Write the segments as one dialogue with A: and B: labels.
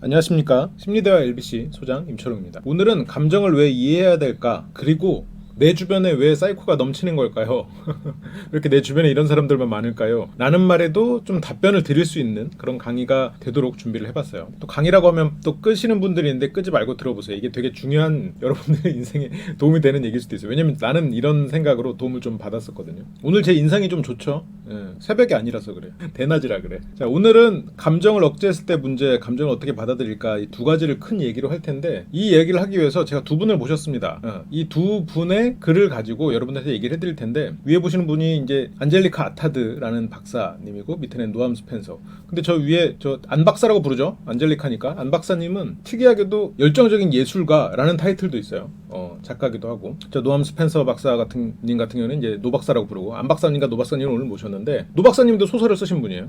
A: 안녕하십니까. 심리대화 LBC 소장 임철웅입니다. 오늘은 감정을 왜 이해해야 될까, 그리고 내 주변에 왜 사이코가 넘치는 걸까요? 왜 이렇게 내 주변에 이런 사람들만 많을까요? 라는 말에도 좀 답변을 드릴 수 있는 그런 강의가 되도록 준비를 해봤어요. 또 강의라고 하면 또 끄시는 분들이 있는데 끄지 말고 들어보세요. 이게 되게 중요한 여러분들의 인생에 도움이 되는 얘기일 수도 있어요. 왜냐면 나는 이런 생각으로 도움을 좀 받았었거든요. 오늘 제 인상이 좀 좋죠? 새벽이 아니라서 그래. 대낮이라 그래. 자, 오늘은 감정을 억제했을 때 문제, 감정을 어떻게 받아들일까, 이 두 가지를 큰 얘기로 할 텐데, 이 얘기를 하기 위해서 제가 두 분을 모셨습니다. 이 두 분의 글을 가지고 여러분들한테 얘기를 해드릴 텐데, 위에 보시는 분이 이제 안젤리카 아타드라는 박사님이고, 밑에는 노암 스펜서. 근데 저 위에 안 박사라고 부르죠? 안젤리카니까. 안 박사님은 특이하게도 열정적인 예술가라는 타이틀도 있어요. 작가기도 하고. 저 노암 스펜서 박사 같은 경우는 이제 노 박사라고 부르고, 안 박사님과 노 박사님을 오늘 모셨는데, 노 박사님도 소설을 쓰신 분이에요.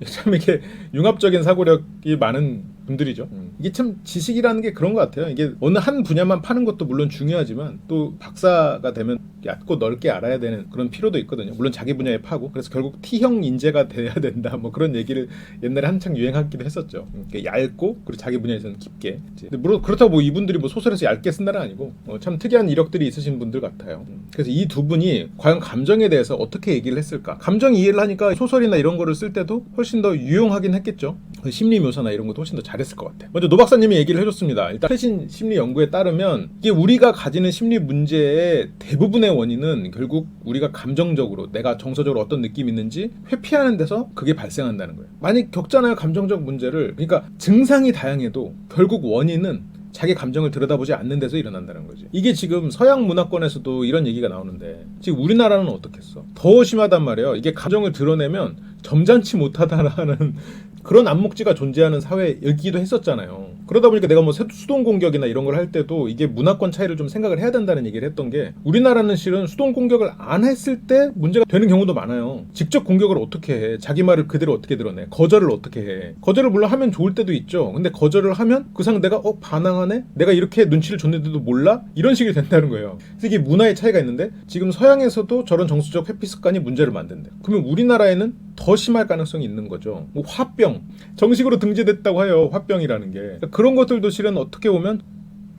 A: 참 이게 융합적인 사고력이 많은 분들이죠. 이게 참 지식이라는 게 그런 것 같아요. 이게 어느 한 분야만 파는 것도 물론 중요하지만, 또 박사가 되면 얕고 넓게 알아야 되는 그런 필요도 있거든요. 물론 자기 분야에 파고. 그래서 결국 T형 인재가 돼야 된다, 뭐 그런 얘기를 옛날에 한창 유행하기도 했었죠. 얇고 그리고 자기 분야에서는 깊게. 근데 물론 그렇다고 뭐 이분들이 뭐 소설에서 얇게 쓴다는 아니고 참 특이한 이력들이 있으신 분들 같아요. 그래서 이 두 분이 과연 감정에 대해서 어떻게 얘기를 했을까? 감정 이해를 하니까 소설이나 이런 거를 쓸 때도 훨씬 더 유용하긴 했겠죠. 심리 묘사나 이런 것도 훨씬 더 잘했을 것 같아요. 먼저 노 박사님이 얘기를 해줬습니다. 일단 최신 심리 연구에 따르면 이게 우리가 가지는 심리 문제의 대부분의 원인은 결국 우리가 감정적으로, 내가 정서적으로 어떤 느낌이 있는지 회피하는 데서 그게 발생한다는 거예요. 많이 겪잖아요, 감정적 문제를. 그러니까 증상이 다양해도 결국 원인은 자기 감정을 들여다보지 않는 데서 일어난다는 거지. 이게 지금 서양 문화권에서도 이런 얘기가 나오는데, 지금 우리나라는 어떻겠어? 더 심하단 말이에요. 이게 감정을 드러내면 점잖지 못하다라는 그런 안목지가 존재하는 사회이기도 했었잖아요. 그러다 보니까 내가 뭐 수동 공격이나 이런 걸 할 때도 이게 문화권 차이를 좀 생각을 해야 된다는 얘기를 했던 게, 우리나라는 실은 수동 공격을 안 했을 때 문제가 되는 경우도 많아요. 직접 공격을 어떻게 해? 자기 말을 그대로 어떻게 드러내? 거절을 어떻게 해? 거절을 물론 하면 좋을 때도 있죠. 근데 거절을 하면 그 상대가 반항하네? 내가 이렇게 눈치를 줬는데도 몰라? 이런 식이 된다는 거예요. 그래서 이게 문화의 차이가 있는데, 지금 서양에서도 저런 정서적 회피 습관이 문제를 만든대. 그러면 우리나라에는 더 심할 가능성이 있는 거죠. 뭐 화병, 정식으로 등재됐다고 해요. 화병이라는 게. 그런 것들도 실은 어떻게 보면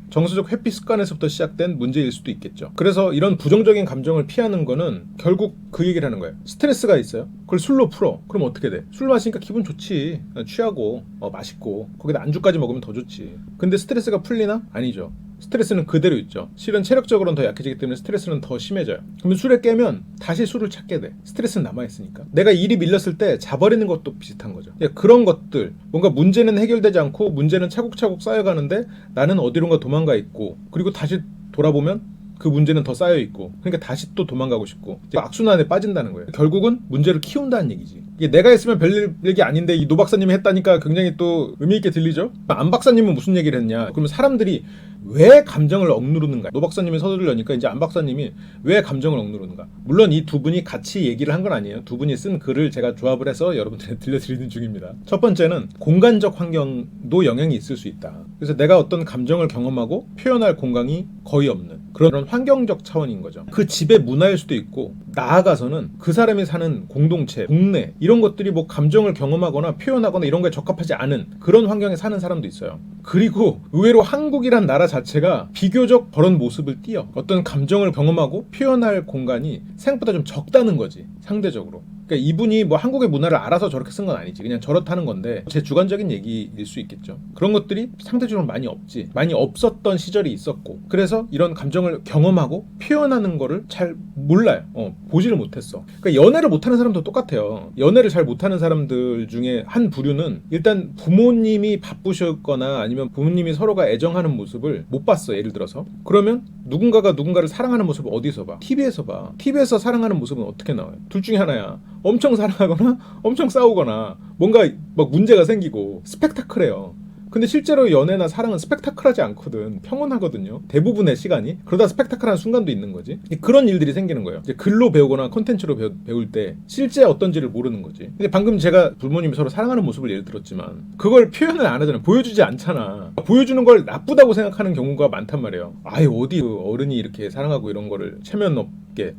A: 정서적 회피 습관에서부터 시작된 문제일 수도 있겠죠. 그래서 이런 부정적인 감정을 피하는 거는 결국 그 얘기를 하는 거예요. 스트레스가 있어요. 그걸 술로 풀어. 그럼 어떻게 돼? 술 마시니까 기분 좋지. 취하고 맛있고 거기다 안주까지 먹으면 더 좋지. 근데 스트레스가 풀리나? 아니죠. 스트레스는 그대로 있죠. 실은 체력적으로는 더 약해지기 때문에 스트레스는 더 심해져요. 그러면 술에 깨면 다시 술을 찾게 돼. 스트레스는 남아있으니까. 내가 일이 밀렸을 때 자버리는 것도 비슷한 거죠. 그런 것들, 뭔가 문제는 해결되지 않고 문제는 차곡차곡 쌓여가는데 나는 어디론가 도망가 있고, 그리고 다시 돌아보면 그 문제는 더 쌓여있고, 그러니까 다시 또 도망가고 싶고, 악순환에 빠진다는 거예요. 결국은 문제를 키운다는 얘기지. 이게 내가 했으면 별일 얘기 아닌데 이 노 박사님이 했다니까 굉장히 또 의미있게 들리죠? 안 박사님은 무슨 얘기를 했냐? 그러면 사람들이 왜 감정을 억누르는가? 노 박사님이 서두를 여니까 이제 안 박사님이 왜 감정을 억누르는가? 물론 이 두 분이 같이 얘기를 한 건 아니에요. 두 분이 쓴 글을 제가 조합을 해서 여러분들한테 들려드리는 중입니다. 첫 번째는 공간적 환경도 영향이 있을 수 있다. 그래서 내가 어떤 감정을 경험하고 표현할 공간이 거의 없는 그런 환경적 차원인 거죠. 그 집의 문화일 수도 있고, 나아가서는 그 사람이 사는 공동체, 동네, 이런 것들이 뭐 감정을 경험하거나 표현하거나 이런 거에 적합하지 않은 그런 환경에 사는 사람도 있어요. 그리고 의외로 한국이란 나라 자체가 비교적 그런 모습을 띠어. 어떤 감정을 경험하고 표현할 공간이 생각보다 좀 적다는 거지, 상대적으로. 그러니까 이분이 뭐 한국의 문화를 알아서 저렇게 쓴 건 아니지. 그냥 저렇다는 건데 제 주관적인 얘기일 수 있겠죠. 그런 것들이 상대적으로 많이 없지. 많이 없었던 시절이 있었고, 그래서 이런 감정을 경험하고 표현하는 거를 잘 몰라요. 보지를 못했어. 그러니까 연애를 못하는 사람도 똑같아요. 연애를 잘 못하는 사람들 중에 한 부류는 일단 부모님이 바쁘셨거나 아니면 부모님이 서로가 애정하는 모습을 못 봤어. 예를 들어서. 그러면 누군가가 누군가를 사랑하는 모습을 어디서 봐? TV에서 봐. TV에서 사랑하는 모습은 어떻게 나와요? 둘 중에 하나야. 엄청 사랑하거나 엄청 싸우거나 뭔가 막 문제가 생기고 스펙타클해요. 근데 실제로 연애나 사랑은 스펙타클하지 않거든. 평온하거든요. 대부분의 시간이. 그러다 스펙타클한 순간도 있는 거지. 그런 일들이 생기는 거예요. 이제 글로 배우거나 콘텐츠로 배울 때 실제 어떤지를 모르는 거지. 근데 방금 제가 부모님이 서로 사랑하는 모습을 예를 들었지만 그걸 표현을 안 하잖아요. 보여주지 않잖아. 보여주는 걸 나쁘다고 생각하는 경우가 많단 말이에요. 아예 어디 어른이 이렇게 사랑하고 이런 거를 체면 없게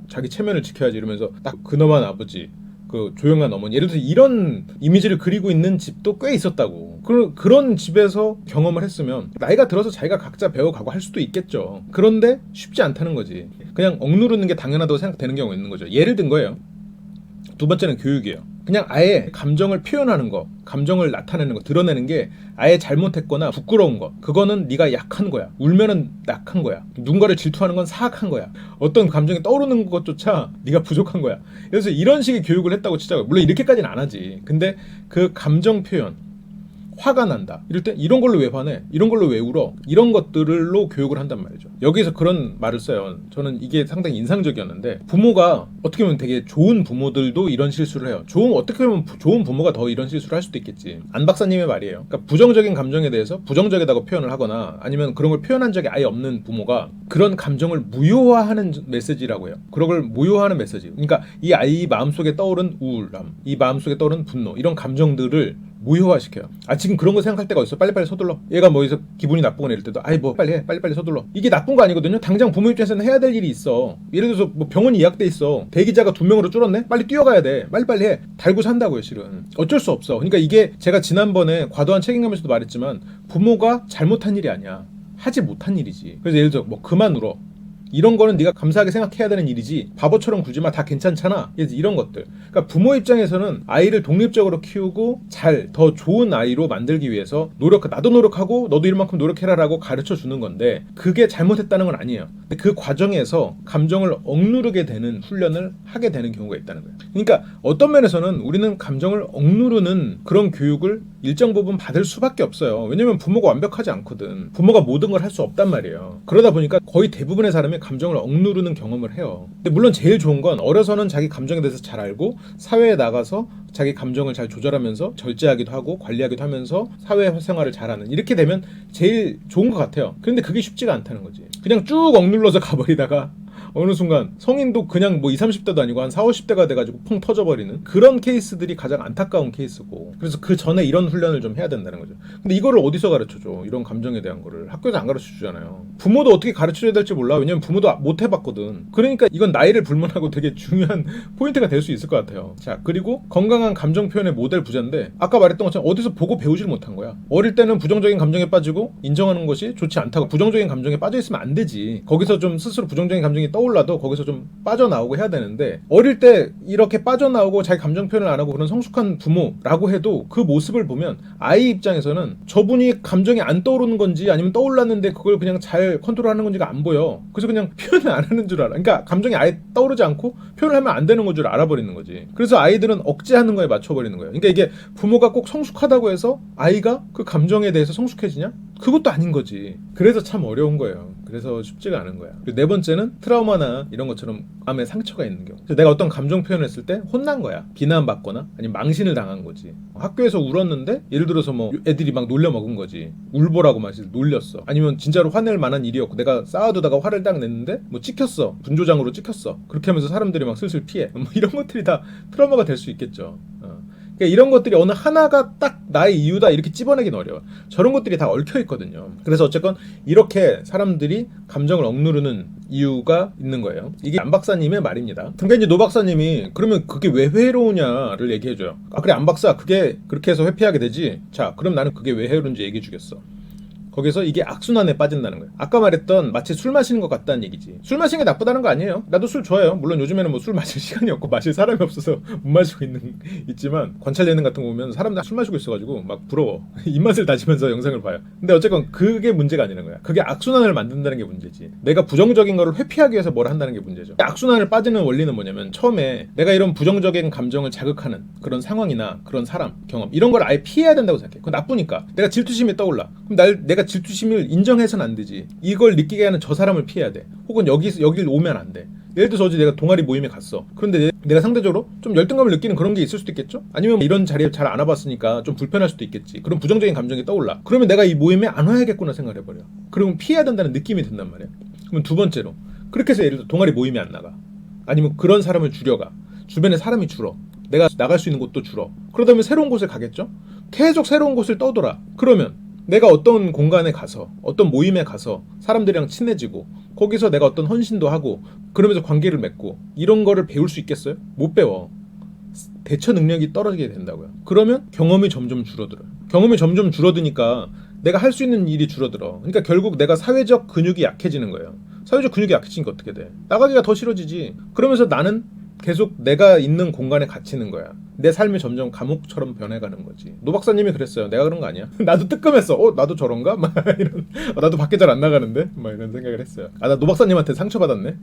A: 자기 체면을 지켜야지 이러면서 딱 근엄한 아버지, 그 조용한 어머니, 예를 들어서 이런 이미지를 그리고 있는 집도 꽤 있었다고. 그런 집에서 경험을 했으면 나이가 들어서 자기가 각자 배워가고 할 수도 있겠죠. 그런데 쉽지 않다는 거지. 그냥 억누르는 게 당연하다고 생각되는 경우가 있는 거죠. 예를 든 거예요. 두 번째는 교육이에요. 그냥 아예 감정을 표현하는 거, 감정을 나타내는 거, 드러내는 게 아예 잘못했거나 부끄러운 거, 그거는 네가 약한 거야. 울면은 약한 거야. 누군가를 질투하는 건 사악한 거야. 어떤 감정이 떠오르는 것조차 네가 부족한 거야. 그래서 이런 식의 교육을 했다고 치자고요. 물론 이렇게까지는 안 하지. 근데 그 감정 표현, 화가 난다 이럴 때 이런 걸로 왜 화내? 이런 걸로 왜 울어? 이런 것들로 교육을 한단 말이죠. 여기서 그런 말을 써요. 저는 이게 상당히 인상적이었는데, 부모가 어떻게 보면 되게 좋은 부모들도 이런 실수를 해요. 어떻게 보면 좋은 부모가 더 이런 실수를 할 수도 있겠지. 안 박사님의 말이에요. 그러니까 부정적인 감정에 대해서 부정적이라고 표현을 하거나 아니면 그런 걸 표현한 적이 아예 없는 부모가 그런 감정을 무효화하는 메시지라고 해요. 그런 걸 무효화하는 메시지. 그러니까 이 아이 마음속에 떠오른 우울함, 이 마음속에 떠오른 분노, 이런 감정들을 무효화시켜요. 지금 그런 거 생각할 때가 어딨어? 빨리빨리 서둘러. 얘가 뭐여서 기분이 나쁘거나 이럴 때도 뭐 빨리 해. 빨리빨리 서둘러. 이게 나쁜 거 아니거든요. 당장 부모 입장에서는 해야 될 일이 있어. 예를 들어서 뭐 병원이 예약돼 있어. 대기자가 2명으로 줄었네? 빨리 뛰어가야 돼. 빨리빨리 해. 달고 산다고요, 실은. 어쩔 수 없어. 그러니까 이게 제가 지난번에 과도한 책임감에서도 말했지만, 부모가 잘못한 일이 아니야. 하지 못한 일이지. 그래서 예를 들어 뭐 그만 울어. 이런 거는 네가 감사하게 생각해야 되는 일이지, 바보처럼 굴지 마, 다 괜찮잖아, 이런 것들. 그러니까 부모 입장에서는 아이를 독립적으로 키우고 더 좋은 아이로 만들기 위해서 나도 노력하고 너도 이만큼 노력해라라고 가르쳐 주는 건데, 그게 잘못했다는 건 아니에요. 근데 그 과정에서 감정을 억누르게 되는 훈련을 하게 되는 경우가 있다는 거예요. 그러니까 어떤 면에서는 우리는 감정을 억누르는 그런 교육을 일정 부분 받을 수밖에 없어요. 왜냐면 부모가 완벽하지 않거든. 부모가 모든 걸 할 수 없단 말이에요. 그러다 보니까 거의 대부분의 사람이 감정을 억누르는 경험을 해요. 근데 물론 제일 좋은 건 어려서는 자기 감정에 대해서 잘 알고 사회에 나가서 자기 감정을 잘 조절하면서 절제하기도 하고 관리하기도 하면서 사회생활을 잘하는, 이렇게 되면 제일 좋은 것 같아요. 그런데 그게 쉽지가 않다는 거지. 그냥 쭉 억눌러서 가버리다가 어느 순간 성인도 그냥 뭐 20, 30대도 아니고 한 40, 50대가 돼가지고 펑 터져버리는 그런 케이스들이 가장 안타까운 케이스고, 그래서 그 전에 이런 훈련을 좀 해야 된다는 거죠. 근데 이거를 어디서 가르쳐줘? 이런 감정에 대한 거를 학교에서 안 가르쳐주잖아요. 부모도 어떻게 가르쳐줘야 될지 몰라. 왜냐면 부모도 못 해봤거든. 그러니까 이건 나이를 불문하고 되게 중요한 포인트가 될 수 있을 것 같아요. 자, 그리고 건강한 감정 표현의 모델 부자인데, 아까 말했던 것처럼 어디서 보고 배우질 못한 거야. 어릴 때는 부정적인 감정에 빠지고 인정하는 것이 좋지 않다고, 부정적인 감정에 빠져 있으면 안 되지. 거기서 좀 스스로 부정적인 감정이 떠올라도 거기서 좀 빠져나오고 해야 되는데, 어릴 때 이렇게 빠져나오고 자기 감정 표현을 안 하고 그런 성숙한 부모라고 해도 그 모습을 보면 아이 입장에서는 저분이 감정이 안 떠오르는 건지 아니면 떠올랐는데 그걸 그냥 잘 컨트롤하는 건지가 안 보여. 그래서 그냥 표현을 안 하는 줄 알아. 그러니까 감정이 아예 떠오르지 않고 표현을 하면 안 되는 건 줄 알아버리는 거지. 그래서 아이들은 억제하는 거에 맞춰버리는 거예요. 그러니까 이게 부모가 꼭 성숙하다고 해서 아이가 그 감정에 대해서 성숙해지냐? 그것도 아닌 거지. 그래서 참 어려운 거예요. 그래서 쉽지가 않은 거야. 그리고 네 번째는 트라우마나 이런 것처럼 마음에 상처가 있는 경우. 내가 어떤 감정 표현을 했을 때 혼난 거야. 비난받거나 아니면 망신을 당한 거지. 학교에서 울었는데 예를 들어서 뭐 애들이 막 놀려 먹은 거지. 울보라고 막 놀렸어. 아니면 진짜로 화낼 만한 일이었고 내가 쌓아두다가 화를 딱 냈는데 뭐 찍혔어. 분조장으로 찍혔어. 그렇게 하면서 사람들이 막 슬슬 피해. 뭐 이런 것들이 다 트라우마가 될 수 있겠죠. 그러니까 이런 것들이 어느 하나가 딱 나의 이유다 이렇게 찝어내긴 어려워. 저런 것들이 다 얽혀 있거든요. 그래서 어쨌건 이렇게 사람들이 감정을 억누르는 이유가 있는 거예요. 이게 안 박사님의 말입니다. 그러니까 이제 노 박사님이 그러면 그게 왜 회로우냐를 얘기해줘요. 그래 안 박사, 그게 그렇게 해서 회피하게 되지. 자, 그럼 나는 그게 왜 회로운지 얘기해주겠어. 거기서 이게 악순환에 빠진다는 거예요. 아까 말했던 마치 술 마시는 것 같다는 얘기지. 술 마시는 게 나쁘다는 거 아니에요. 나도 술 좋아해요. 물론 요즘에는 뭐 술 마실 시간이 없고 마실 사람이 없어서 못 마시고 있지만 관찰 예능 같은 거 보면 사람들 술 마시고 있어가지고 막 부러워. 입맛을 다지면서 영상을 봐요. 근데 어쨌건 그게 문제가 아니라는 거야. 그게 악순환을 만든다는 게 문제지. 내가 부정적인 거를 회피하기 위해서 뭘 한다는 게 문제죠. 악순환을 빠지는 원리는 뭐냐면, 처음에 내가 이런 부정적인 감정을 자극하는 그런 상황이나 그런 사람, 경험 이런 걸 아예 피해야 된다고 생각해. 그건 나쁘니까. 내가 질투심이 떠올라. 그럼 내가 질투심을 인정해서는 안 되지. 이걸 느끼게 하는 저 사람을 피해야 돼. 혹은 여길 오면 안 돼. 예를 들어서 어제 내가 동아리 모임에 갔어. 그런데 내가 상대적으로 좀 열등감을 느끼는 그런 게 있을 수도 있겠죠? 아니면 이런 자리에 잘 안 와봤으니까 좀 불편할 수도 있겠지. 그런 부정적인 감정이 떠올라. 그러면 내가 이 모임에 안 와야겠구나 생각해버려. 그러면 피해야 된다는 느낌이 든단 말이야. 그럼 두 번째로, 그렇게 해서 예를 들어 동아리 모임에 안 나가. 아니면 그런 사람을 줄여가. 주변에 사람이 줄어. 내가 나갈 수 있는 곳도 줄어. 그러다 보면 새로운 곳에 가겠죠? 계속 새로운 곳을 떠돌아. 그러면 내가 어떤 공간에 가서, 어떤 모임에 가서 사람들이랑 친해지고 거기서 내가 어떤 헌신도 하고 그러면서 관계를 맺고 이런 거를 배울 수 있겠어요? 못 배워. 대처 능력이 떨어지게 된다고요. 그러면 경험이 점점 줄어들어요. 경험이 점점 줄어드니까 내가 할 수 있는 일이 줄어들어. 그러니까 결국 내가 사회적 근육이 약해지는 거예요. 사회적 근육이 약해지니까 어떻게 돼? 나가기가 더 싫어지지. 그러면서 나는 계속 내가 있는 공간에 갇히는 거야. 내 삶이 점점 감옥처럼 변해가는 거지. 노 박사님이 그랬어요. 내가 그런 거 아니야? 나도 뜨끔했어. 나도 저런가? 막 이런. 나도 밖에 잘 안 나가는데? 막 이런 생각을 했어요. 나 노 박사님한테 상처받았네.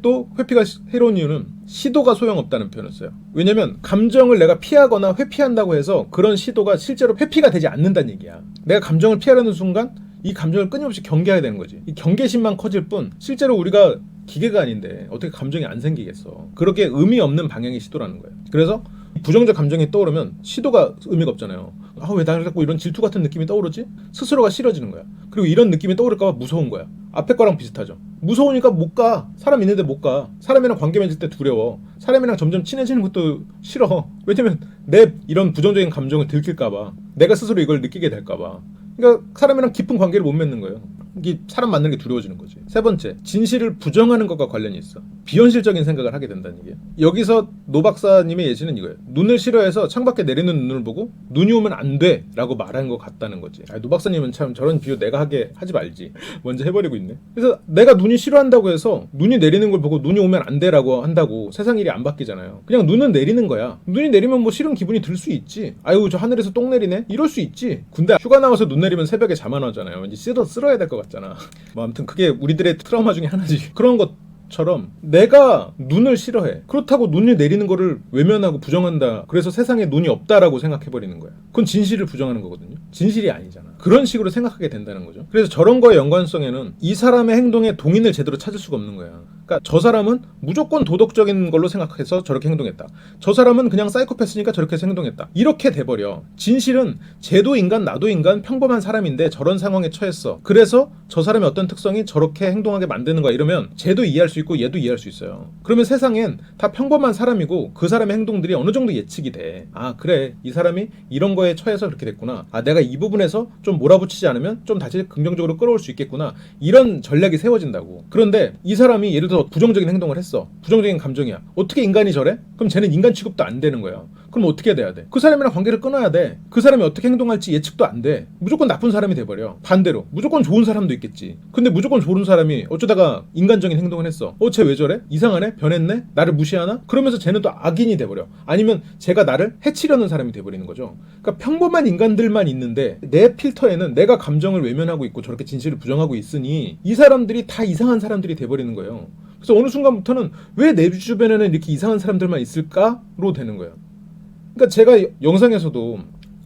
A: 또 회피가 해로운 이유는 시도가 소용없다는 표현을 써요. 왜냐면 감정을 내가 피하거나 회피한다고 해서 그런 시도가 실제로 회피가 되지 않는다는 얘기야. 내가 감정을 피하려는 순간 이 감정을 끊임없이 경계해야 되는 거지. 이 경계심만 커질 뿐 실제로 우리가 기계가 아닌데 어떻게 감정이 안 생기겠어. 그렇게 의미 없는 방향의 시도라는 거예요. 그래서 부정적 감정이 떠오르면 시도가 의미가 없잖아요. 왜 나를 갖고 이런 질투 같은 느낌이 떠오르지? 스스로가 싫어지는 거야. 그리고 이런 느낌이 떠오를까 봐 무서운 거야. 앞에 거랑 비슷하죠. 무서우니까 못 가. 사람 있는데 못 가. 사람이랑 관계 맺을 때 두려워. 사람이랑 점점 친해지는 것도 싫어. 왜냐면 내 이런 부정적인 감정을 들킬까 봐. 내가 스스로 이걸 느끼게 될까 봐. 그러니까 사람이랑 깊은 관계를 못 맺는 거예요. 이게 사람 만나는 게 두려워지는 거지. 세 번째, 진실을 부정하는 것과 관련이 있어. 비현실적인 생각을 하게 된다는 얘기예요. 여기서 노 박사님의 예시는 이거예요. 눈을 싫어해서 창밖에 내리는 눈을 보고 눈이 오면 안 돼 라고 말한 것 같다는 거지. 노 박사님은 참 저런 비유 내가 하게 하지 말지. 먼저 해버리고 있네. 그래서 내가 눈이 싫어한다고 해서 눈이 내리는 걸 보고 눈이 오면 안 돼 라고 한다고 세상 일이 안 바뀌잖아요. 그냥 눈은 내리는 거야. 눈이 내리면 뭐 싫은 기분이 들 수 있지. 저 하늘에서 똥 내리네? 이럴 수 있지. 군대 휴가 나와서 눈 내리면 새벽에 잠 안 오잖아요. 왠지 쓸어야 될 것 같잖아. 뭐 아무튼 그게 우리들의 트라우마 중에 하나지. 그런 것처럼 내가 눈을 싫어해. 그렇다고 눈이 내리는 거를 외면하고 부정한다. 그래서 세상에 눈이 없다라고 생각해버리는 거야. 그건 진실을 부정하는 거거든요. 진실이 아니잖아. 그런 식으로 생각하게 된다는 거죠. 그래서 저런 거의 연관성에는 이 사람의 행동에 동인을 제대로 찾을 수가 없는 거야. 그러니까 저 사람은 무조건 도덕적인 걸로 생각해서 저렇게 행동했다. 저 사람은 그냥 사이코패스니까 저렇게 해서 행동했다. 이렇게 돼버려. 진실은 쟤도 인간 나도 인간 평범한 사람인데 저런 상황에 처했어. 그래서 저 사람의 어떤 특성이 저렇게 행동하게 만드는 거야. 이러면 쟤도 이해할 수 있고 얘도 이해할 수 있어요. 그러면 세상엔 다 평범한 사람이고 그 사람의 행동들이 어느 정도 예측이 돼. 그래 이 사람이 이런 거에 처해서 그렇게 됐구나. 내가 이 부분에서 좀 몰아붙이지 않으면 좀 다시 긍정적으로 끌어올 수 있겠구나. 이런 전략이 세워진다고. 그런데 이 사람이 예를 들어 부정적인 행동을 했어. 부정적인 감정이야. 어떻게 인간이 저래? 그럼 쟤는 인간 취급도 안 되는 거야. 그럼 어떻게 돼야 돼? 그 사람이랑 관계를 끊어야 돼. 그 사람이 어떻게 행동할지 예측도 안 돼. 무조건 나쁜 사람이 돼버려. 반대로 무조건 좋은 사람도 있겠지. 근데 무조건 좋은 사람이 어쩌다가 인간적인 행동을 했어. 쟤 왜 저래? 이상하네? 변했네? 나를 무시하나? 그러면서 쟤는 또 악인이 돼버려. 아니면 쟤가 나를 해치려는 사람이 돼버리는 거죠. 그러니까 평범한 인간들만 있는데 내 필터에는 내가 감정을 외면하고 있고 저렇게 진실을 부정하고 있으니 이 사람들이 다 이상한 사람들이 돼버리는 거예요. 그래서 어느 순간부터는 왜 내 주변에는 이렇게 이상한 사람들만 있을까로 되는 거예요. 그러니까 제가 영상에서도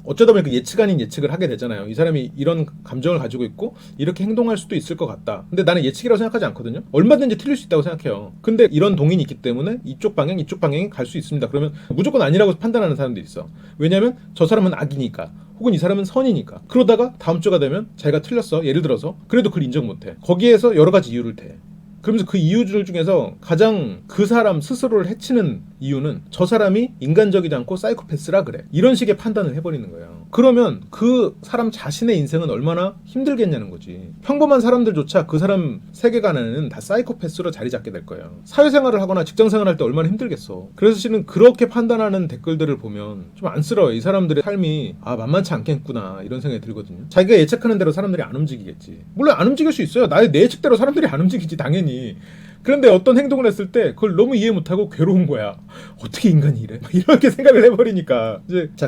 A: 어쩌다 보니까 예측 아닌 예측을 하게 되잖아요. 이 사람이 이런 감정을 가지고 있고 이렇게 행동할 수도 있을 것 같다. 근데 나는 예측이라고 생각하지 않거든요. 얼마든지 틀릴 수 있다고 생각해요. 근데 이런 동인이 있기 때문에 이쪽 방향이 갈 수 있습니다. 그러면 무조건 아니라고 판단하는 사람들이 있어. 왜냐하면 저 사람은 악이니까. 혹은 이 사람은 선이니까. 그러다가 다음 주가 되면 자기가 틀렸어. 예를 들어서. 그래도 그걸 인정 못해. 거기에서 여러 가지 이유를 대. 그러면서 그 이유들 중에서 가장 그 사람 스스로를 해치는 이유는 저 사람이 인간적이지 않고 사이코패스라 그래. 이런 식의 판단을 해버리는 거예요. 그러면 그 사람 자신의 인생은 얼마나 힘들겠냐는 거지. 평범한 사람들조차 그 사람 세계관에는 다 사이코패스로 자리 잡게 될 거예요. 사회생활을 하거나 직장생활을 할 때 얼마나 힘들겠어. 그래서 실은 그렇게 판단하는 댓글들을 보면 좀 안쓰러워요. 이 사람들의 삶이 만만치 않겠구나 이런 생각이 들거든요. 자기가 예측하는 대로 사람들이 안 움직이겠지. 물론 안 움직일 수 있어요. 내 예측대로 사람들이 안 움직이지 당연히. 그런데 어떤 행동을 했을 때 그걸 너무 이해 못하고 괴로운 거야. 어떻게 인간이 이래? 이렇게 생각을 해버리니까.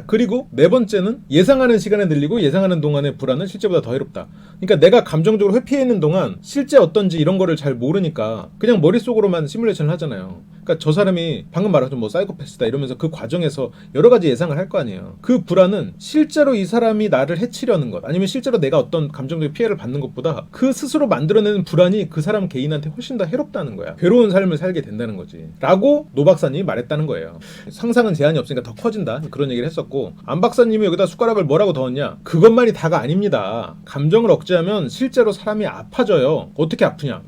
A: 그리고 네 번째는 예상하는 시간에 늘리고 예상하는 동안의 불안은 실제보다 더 해롭다. 그러니까 내가 감정적으로 회피해 있는 동안 실제 어떤지 이런 거를 잘 모르니까 그냥 머릿속으로만 시뮬레이션을 하잖아요. 그러니까 저 사람이 방금 말한 뭐 사이코패스다 이러면서 그 과정에서 여러 가지 예상을 할 거 아니에요. 그 불안은 실제로 이 사람이 나를 해치려는 것 아니면 실제로 내가 어떤 감정적 피해를 받는 것보다 그 스스로 만들어내는 불안이 그 사람 개인한테 훨씬 더 해롭다는 거야. 괴로운 삶을 살게 된다는 거지. 라고 노 박사님이 말했다는 거예요. 상상은 제한이 없으니까 더 커진다. 그런 얘기를 했었고 안 박사님이 여기다 숟가락을 뭐라고 넣었냐? 그것만이 다가 아닙니다. 감정을 억제하면 실제로 사람이 아파져요. 어떻게 아프냐?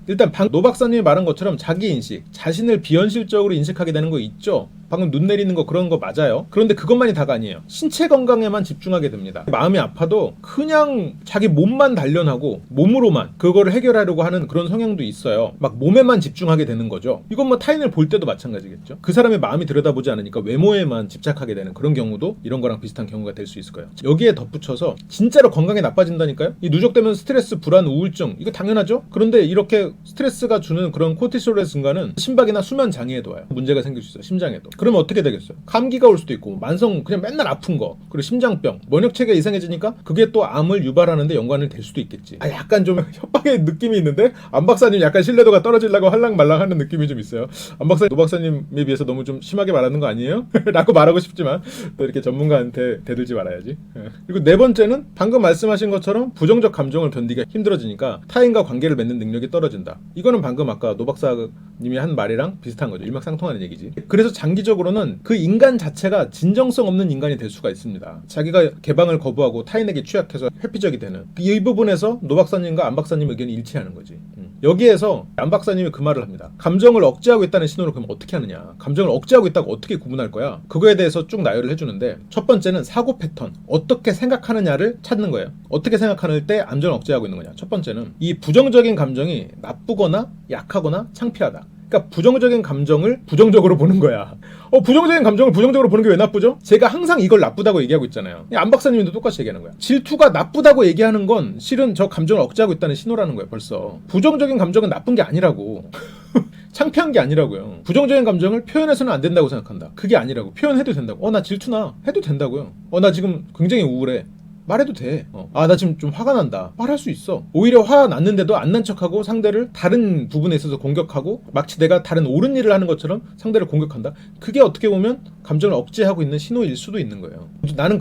A: 일단 노 박사님이 말한 것처럼 자기인식, 자신을 비현실적으로 인식하게 되는 거 있죠? 방금 눈 내리는 거 그런 거 맞아요. 그런데 그것만이 다가 아니에요. 신체 건강에만 집중하게 됩니다. 마음이 아파도 그냥 자기 몸만 단련하고 몸으로만 그거를 해결하려고 하는 그런 성향도 있어요. 막 몸에만 집중하게 되는 거죠. 이건 뭐 타인을 볼 때도 마찬가지겠죠. 그 사람의 마음이 들여다보지 않으니까 외모에만 집착하게 되는 그런 경우도 이런 거랑 비슷한 경우가 될 수 있을 거예요. 여기에 덧붙여서 진짜로 건강이 나빠진다니까요. 이 누적되면 스트레스, 불안, 우울증 이거 당연하죠. 그런데 이렇게 스트레스가 주는 그런 코티솔의 증가는 심박이나 수면 장애에도 와요. 문제가 생길 수 있어요. 심장에도. 그러면 어떻게 되겠어요? 감기가 올 수도 있고 만성 그냥 맨날 아픈 거 그리고 심장병 면역체계가 이상해지니까 그게 또 암을 유발하는데 연관이 될 수도 있겠지. 약간 좀 협박의 느낌이 있는데 안 박사님 약간 신뢰도가 떨어지려고 할랑말랑하는 느낌이 좀 있어요. 안 박사님, 노 박사님에 비해서 너무 좀 심하게 말하는 거 아니에요? 라고 말하고 싶지만 또 이렇게 전문가한테 대들지 말아야지. 그리고 네 번째는 방금 말씀하신 것처럼 부정적 감정을 견디기가 힘들어지니까 타인과 관계를 맺는 능력이 떨어진다. 이거는 방금 아까 노 박사님이 한 말이랑 비슷한 거죠. 일맥상통하는 얘기지. 그래서 장기적으로는 그 인간 자체가 진정성 없는 인간이 될 수가 있습니다. 자기가 개방을 거부하고 타인에게 취약해서 회피적이 되는 이 부분에서 노 박사님과 안 박사님 의견이 일치하는 거지. 여기에서 안 박사님이 그 말을 합니다. 감정을 억제하고 있다는 신호를 그럼 어떻게 하느냐. 감정을 억제하고 있다고 어떻게 구분할 거야. 그거에 대해서 쭉 나열을 해주는데 첫 번째는 사고 패턴. 어떻게 생각하느냐를 찾는 거예요. 어떻게 생각하는 때 감정을 억제하고 있는 거냐. 첫 번째는 이 부정적인 감정이 나쁘거나 약하거나 창피하다. 그러니까 부정적인 감정을 부정적으로 보는 거야. 부정적인 감정을 부정적으로 보는 게 왜 나쁘죠? 제가 항상 이걸 나쁘다고 얘기하고 있잖아요. 안 박사님도 똑같이 얘기하는 거야. 질투가 나쁘다고 얘기하는 건 실은 저 감정을 억제하고 있다는 신호라는 거예요. 벌써 부정적인 감정은 나쁜 게 아니라고. 창피한 게 아니라고요. 부정적인 감정을 표현해서는 안 된다고 생각한다. 그게 아니라고. 표현해도 된다고. 나 질투나 해도 된다고요. 나 지금 굉장히 우울해. 말해도 돼. 나 지금 좀 화가 난다. 말할 수 있어. 오히려 화 났는데도 안 난 척하고 상대를 다른 부분에 있어서 공격하고 마치 내가 다른 옳은 일을 하는 것처럼 상대를 공격한다. 그게 어떻게 보면 감정을 억제하고 있는 신호일 수도 있는 거예요. 나는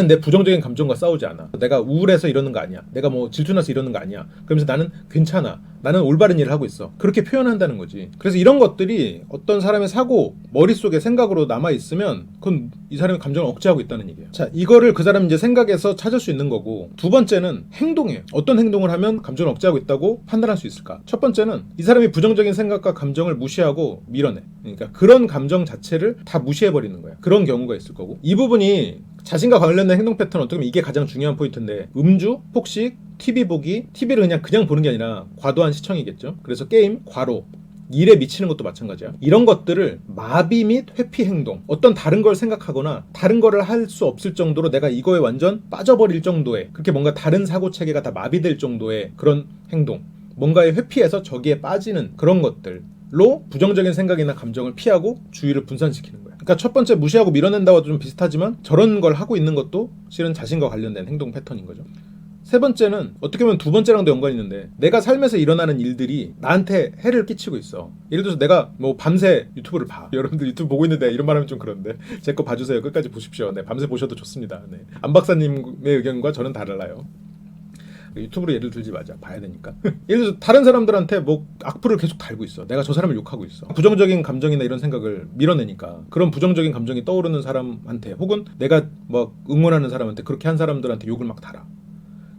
A: 내 부정적인 감정과 싸우지 않아. 내가 우울해서 이러는 거 아니야. 내가 뭐 질투나서 이러는 거 아니야. 그러면서 나는 괜찮아. 나는 올바른 일을 하고 있어. 그렇게 표현한다는 거지. 그래서 이런 것들이 어떤 사람의 사고, 머릿속에 생각으로 남아있으면 그건 이 사람이 감정을 억제하고 있다는 얘기예요. 자, 이거를 그 사람 이제 생각에서 찾을 수 있는 거고, 두 번째는 행동이에요. 어떤 행동을 하면 감정을 억제하고 있다고 판단할 수 있을까? 첫 번째는 이 사람이 부정적인 생각과 감정을 무시하고 밀어내. 그러니까 그런 감정 자체를 다 무시해버리는 거야. 그런 경우가 있을 거고, 이 부분이 자신과 관련된 행동 패턴 어떻게 보면 이게 가장 중요한 포인트인데, 음주, 폭식, TV 보기, TV를 그냥 보는 게 아니라 과도한 시청이겠죠. 그래서 게임, 과로, 일에 미치는 것도 마찬가지야. 이런 것들을 마비 및 회피 행동, 어떤 다른 걸 생각하거나 다른 거를 할 수 없을 정도로 내가 이거에 완전 빠져버릴 정도의, 그렇게 뭔가 다른 사고 체계가 다 마비될 정도의 그런 행동, 뭔가에 회피해서 저기에 빠지는 그런 것들로 부정적인 생각이나 감정을 피하고 주의를 분산시키는 거야. 그러니까 첫 번째 무시하고 밀어낸다와 좀 비슷하지만 저런 걸 하고 있는 것도 실은 자신과 관련된 행동 패턴인 거죠. 세 번째는 어떻게 보면 두 번째랑도 연관이 있는데, 내가 삶에서 일어나는 일들이 나한테 해를 끼치고 있어. 예를 들어서 내가 뭐 밤새 유튜브를 봐. 여러분들 유튜브 보고 있는데 이런 말 하면 좀 그런데 제 거 봐주세요. 끝까지 보십시오. 네, 밤새 보셔도 좋습니다. 네. 안 박사님의 의견과 저는 달라요. 유튜브로 예를 들지 마자. 봐야 되니까. 예를 들어서 다른 사람들한테 뭐 악플을 계속 달고 있어. 내가 저 사람을 욕하고 있어. 부정적인 감정이나 이런 생각을 밀어내니까 그런 부정적인 감정이 떠오르는 사람한테, 혹은 내가 뭐 응원하는 사람한테, 그렇게 한 사람들한테 욕을 막 달아.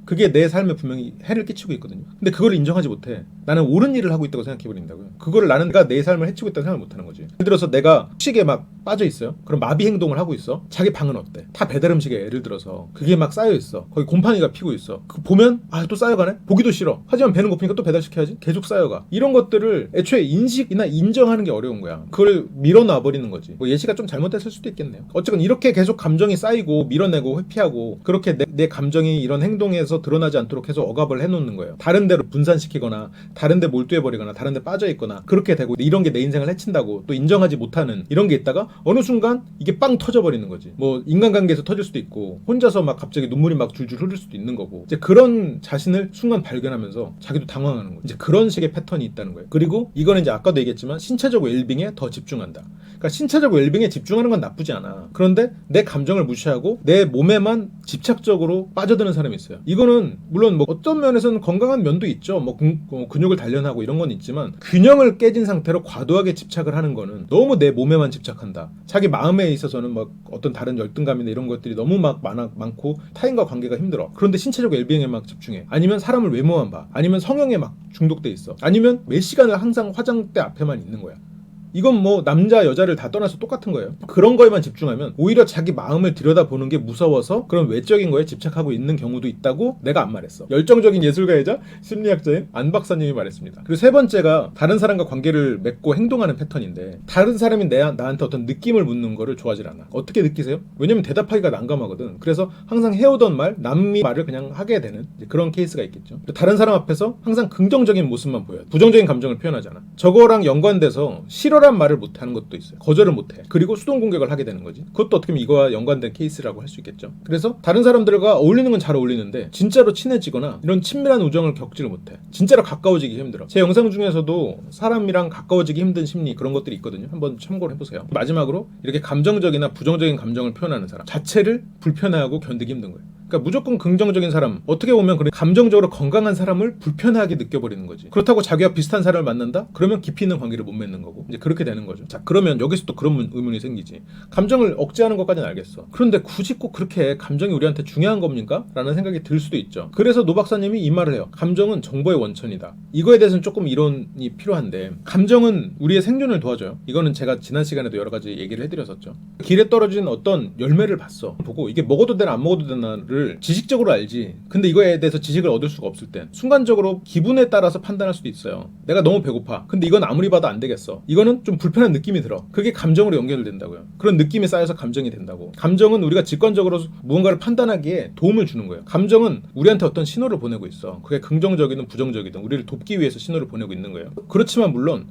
A: 그게 내 삶에 분명히 해를 끼치고 있거든요. 근데 그걸 인정하지 못해. 나는 옳은 일을 하고 있다고 생각해버린다고요. 그거를 나는 내가 내 삶을 해치고 있다고 생각 못하는 거지. 예를 들어서 내가 식에 막 빠져 있어요. 그럼 마비 행동을 하고 있어. 자기 방은 어때? 다 배달 음식에 예를 들어서 그게 막 쌓여 있어. 거기 곰팡이가 피고 있어. 그 보면 또 쌓여가네? 보기도 싫어. 하지만 배는 고프니까 또 배달시켜야지. 계속 쌓여가. 이런 것들을 애초에 인식이나 인정하는 게 어려운 거야. 그걸 밀어놔 버리는 거지. 뭐 예시가 좀 잘못됐을 수도 있겠네요. 어쨌건 이렇게 계속 감정이 쌓이고 밀어내고 회피하고, 그렇게 내 감정이 이런 행동에서 드러나지 않도록 해서 억압을 해놓는 거예요. 다른 데로 분산시키거나 다른 데 몰두해버리거나 다른 데 빠져있거나 그렇게 되고, 이런 게 내 인생을 해친다고 또 인정하지 못하는 이런 게 있다가 어느 순간 이게 빵 터져버리는 거지. 뭐 인간관계에서 터질 수도 있고, 혼자서 막 갑자기 눈물이 막 줄줄 흐를 수도 있는 거고, 이제 그런 자신을 순간 발견하면서 자기도 당황하는 거예요. 이제 그런 식의 패턴이 있다는 거예요. 그리고 이거는 이제 아까도 얘기했지만 신체적 웰빙에 더 집중한다. 그러니까 신체적 웰빙에 집중하는 건 나쁘지 않아. 그런데 내 감정을 무시하고 내 몸에만 집착적으로 빠져드는 사람이 있어요. 이거는 물론 뭐 어떤 면에서는 건강한 면도 있죠. 뭐 근육을 단련하고 이런 건 있지만, 균형을 깨진 상태로 과도하게 집착을 하는 거는 너무 내 몸에만 집착한다. 자기 마음에 있어서는 막 어떤 다른 열등감이나 이런 것들이 너무 막 많고 타인과 관계가 힘들어. 그런데 신체적 웰빙에 막 집중해. 아니면 사람을 외모만 봐. 아니면 성형에 막 중독돼 있어. 아니면 몇 시간을 항상 화장대 앞에만 있는 거야. 이건 뭐 남자 여자를 다 떠나서 똑같은 거예요. 그런 거에만 집중하면 오히려 자기 마음을 들여다보는 게 무서워서 그런 외적인 거에 집착하고 있는 경우도 있다고 내가 안 말했어. 열정적인 예술가이자 심리학자인 안 박사님이 말했습니다. 그리고 세 번째가 다른 사람과 관계를 맺고 행동하는 패턴인데, 다른 사람이 나한테 어떤 느낌을 묻는 거를 좋아하질 않아. 어떻게 느끼세요? 왜냐면 대답하기가 난감하거든. 그래서 항상 해오던 말, 남미 말을 그냥 하게 되는 그런 케이스가 있겠죠. 다른 사람 앞에서 항상 긍정적인 모습만 보여요. 부정적인 감정을 표현하잖아. 저거랑 연관돼서 싫어란 말을 못하는 것도 있어요. 거절을 못해. 그리고 수동 공격을 하게 되는 거지. 그것도 어떻게 보면 이거와 연관된 케이스라고 할 수 있겠죠. 그래서 다른 사람들과 어울리는 건 잘 어울리는데 진짜로 친해지거나 이런 친밀한 우정을 겪지를 못해. 진짜로 가까워지기 힘들어. 제 영상 중에서도 사람이랑 가까워지기 힘든 심리, 그런 것들이 있거든요. 한번 참고를 해보세요. 마지막으로, 이렇게 감정적이나 부정적인 감정을 표현하는 사람 자체를 불편해하고 견디기 힘든 거예요. 그러니까 무조건 긍정적인 사람, 어떻게 보면 그런 감정적으로 건강한 사람을 불편하게 느껴버리는 거지. 그렇다고 자기와 비슷한 사람을 만난다? 그러면 깊이 있는 관계를 못 맺는 거고, 이제 그렇게 되는 거죠. 자, 그러면 여기서 또 그런 의문이 생기지. 감정을 억제하는 것까지는 알겠어. 그런데 굳이 꼭 그렇게 감정이 우리한테 중요한 겁니까? 라는 생각이 들 수도 있죠. 그래서 노 박사님이 이 말을 해요. 감정은 정보의 원천이다. 이거에 대해서는 조금 이론이 필요한데, 감정은 우리의 생존을 도와줘요. 이거는 제가 지난 시간에도 여러 가지 얘기를 해드렸었죠. 길에 떨어진 어떤 열매를 봤어. 보고 이게 먹어도 되나 안 먹어도 되나를 지식적으로 알지. 근데 이거에 대해서 지식을 얻을 수가 없을 땐 순간적으로 기분에 따라서 판단할 수도 있어요. 내가 너무 배고파. 근데 이건 아무리 봐도 안 되겠어. 이거는 좀 불편한 느낌이 들어. 그게 감정으로 연결된다고요. 그런 느낌이 쌓여서 감정이 된다고. 감정은 우리가 직관적으로 무언가를 판단하기에 도움을 주는 거예요. 감정은 우리한테 어떤 신호를 보내고 있어. 그게 긍정적이든 부정적이든 우리를 돕기 위해서 신호를 보내고 있는 거예요. 그렇지만 물론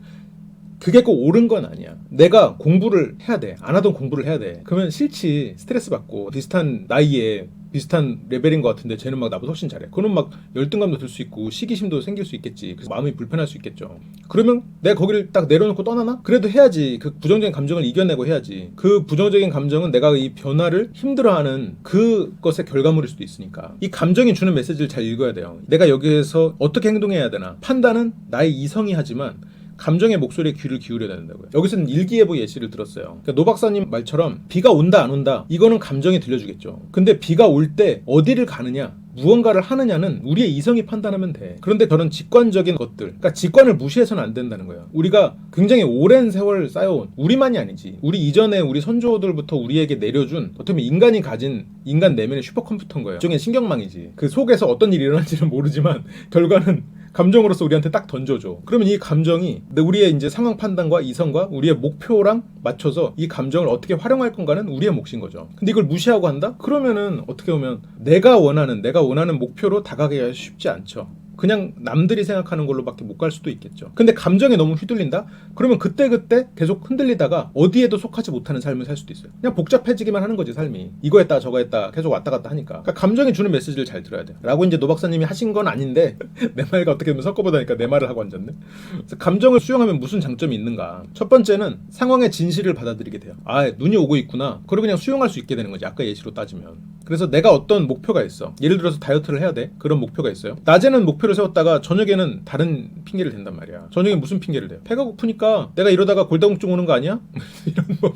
A: 그게 꼭 옳은 건 아니야. 내가 공부를 해야 돼. 안 하던 공부를 해야 돼. 그러면 싫지. 스트레스 받고 비슷한 나이에 비슷한 레벨인 것 같은데 쟤는 막 나보다 훨씬 잘해. 그러면 막 열등감도 들 수 있고 시기심도 생길 수 있겠지. 그래서 마음이 불편할 수 있겠죠. 그러면 내가 거기를 딱 내려놓고 떠나나? 그래도 해야지. 그 부정적인 감정을 이겨내고 해야지. 그 부정적인 감정은 내가 이 변화를 힘들어하는 그것의 결과물일 수도 있으니까. 이 감정이 주는 메시지를 잘 읽어야 돼요. 내가 여기에서 어떻게 행동해야 되나. 판단은 나의 이성이 하지만 감정의 목소리에 귀를 기울여야 된다고요. 여기서는 일기예보 예시를 들었어요. 그러니까 노 박사님 말처럼 비가 온다 안 온다, 이거는 감정이 들려주겠죠. 근데 비가 올 때 어디를 가느냐, 무언가를 하느냐는 우리의 이성이 판단하면 돼. 그런데 저는 직관적인 것들, 그러니까 직관을 무시해서는 안 된다는 거예요. 우리가 굉장히 오랜 세월 쌓여온, 우리만이 아니지, 우리 이전에 우리 선조들부터 우리에게 내려준 어떻게 보면 인간이 가진 인간 내면의 슈퍼컴퓨터인 거예요. 일종의 신경망이지. 그 속에서 어떤 일이 일어날지는 모르지만 결과는 감정으로서 우리한테 딱 던져줘. 그러면 이 감정이 우리의 이제 상황 판단과 이성과 우리의 목표랑 맞춰서 이 감정을 어떻게 활용할 건가는 우리의 몫인 거죠. 근데 이걸 무시하고 한다? 그러면은 어떻게 보면 내가 원하는 목표로 다가가기가 쉽지 않죠. 그냥 남들이 생각하는 걸로밖에 못 갈 수도 있겠죠. 근데 감정에 너무 휘둘린다? 그러면 그때그때 계속 흔들리다가 어디에도 속하지 못하는 삶을 살 수도 있어요. 그냥 복잡해지기만 하는 거지, 삶이. 이거 했다 저거 했다 계속 왔다 갔다 하니까. 그러니까 감정이 주는 메시지를 잘 들어야 돼요. 라고 이제 노 박사님이 하신 건 아닌데 내 말과 어떻게 보면 섞어보다니까 내 말을 하고 앉았네. 그래서 감정을 수용하면 무슨 장점이 있는가. 첫 번째는 상황의 진실을 받아들이게 돼요. 아, 눈이 오고 있구나. 그걸 그냥 수용할 수 있게 되는 거지, 아까 예시로 따지면. 그래서 내가 어떤 목표가 있어. 예를 들어서 다이어트를 해야 돼. 그런 목표가 있어요. 낮에는 목표를 세웠다가 저녁에는 다른 핑계를 댄단 말이야. 저녁에 무슨 핑계를 대요? 배가 고프니까. 내가 이러다가 골다공증 오는 거 아니야? 이런 뭐